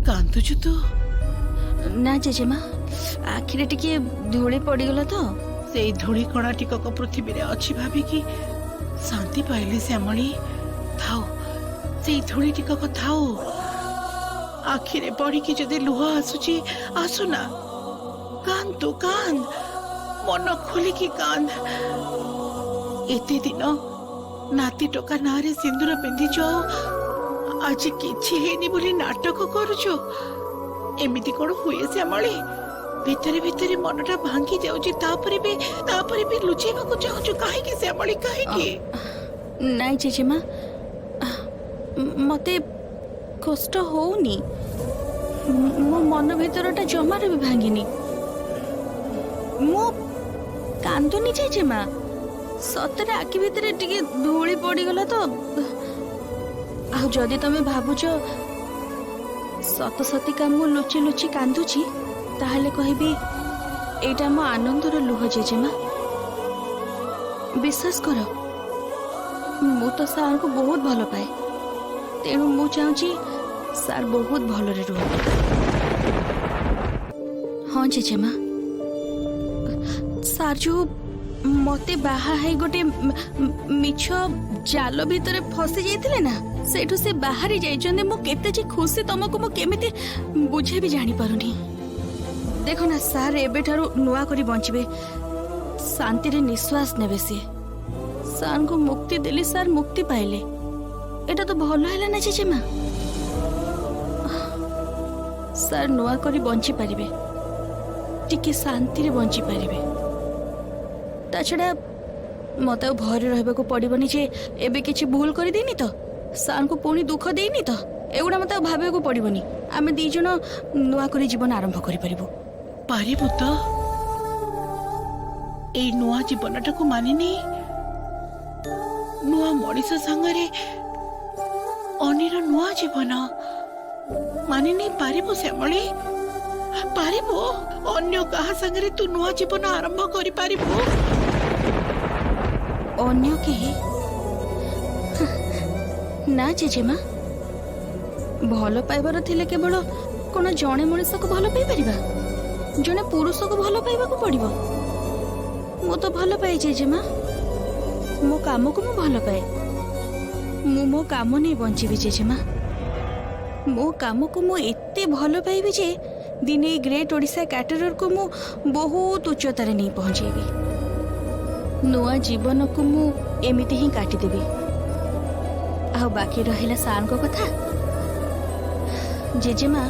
कांदुचु तू ना जेजेमा आखिरे टिके धूली पड़गला तो से धूली कणा टिकक पृथ्वी रे अछि भाबी कि शांति पाइली श्यामली थाओ से धूली टिकक थाओ आखिरे पड़ी कि जदि लुह आसुची आसुना कान तू कान मन खोली कि कान एते दिन नाती टोका नारे सिंदूर पिंधिच आज किछि हेनी बोली नाटक करुछु एमिति कोन हुए श्यामली भितरे भितरे मनटा भांगी जाउची तापरे भी लुचेबा को चाहछु काहे के श्यामली काहे के नाइ जेजेमा मते कष्ट होउनी मो मन भितरटा जमार भी भांगिनी मो कांदुनी जेजेमा सतरे आखि भितरे टिके धूली पड़गला तो आ जदि तमे भाबुछ सत सतिका मु लुचि लुचि कांदुची ताहले कहबी एटा मो आनंदर लुह जेजेमा विश्वास कर मु तो सार को बहुत भल पाए तेणु मु चाहूची सार बहुत भलरे रुह हाँ जेजेमा सार जो मते बाहा है गोटे मिछ जाल भितर फसी जाइतिले ना सेठु से बाहरी जाइछन्ते मो केते जे खुशी तुमको मो केमिति बुझे भी जानी पारुनी देखो ना सार एबे ठारू नुआ करी बंचिबे शांति रे निश्वास नेबे से सार को मुक्ति देली सार मुक्ति पाइले एटा तो भलो हैला ना जेजेमा सार नुआ करी बंची पारिबे टिके शांति रे बंची पारिबे ता छड़ा मते भय रहबा को पड़िबनी जे एबे किछि भूल करि देनी तो सार को पुणी दुख देनी तो एगुड़ा मते भाबे को पड़िबनी आमे दी जण नुआ करी जीवन आरंभ करि परिबो पारिबु तो ए नुआ जीवनटा को मानिनी नुआ मଣିଷ संगरे अनिर नुआ जीवन मानिनी पारिबु श्यामली पारिबु अन्य कहा संगरे तू नुआ जीवन आरंभ करि पारिबु अन्य के ना जेजेमा भल पाइबार थिले केवल कोन जणे मनुष्य को भल पाई परिबा जणे पुरुष को भल पाइबा को पड़िबो मो तो भल पाए जेजेमा मो काम को मो भल पाए मो काम नहीं बंचीबी जेजेमा मो काम को मो एते भल पाइबी जे दिने ग्रेट ओडिशा कैटरर को मो बहुत उच्चतारे नहीं पहुंचेबी नुआ जीवन को मु एमिति ही काटी देबी आ बाकी रहिला सार को कथा जेजेमा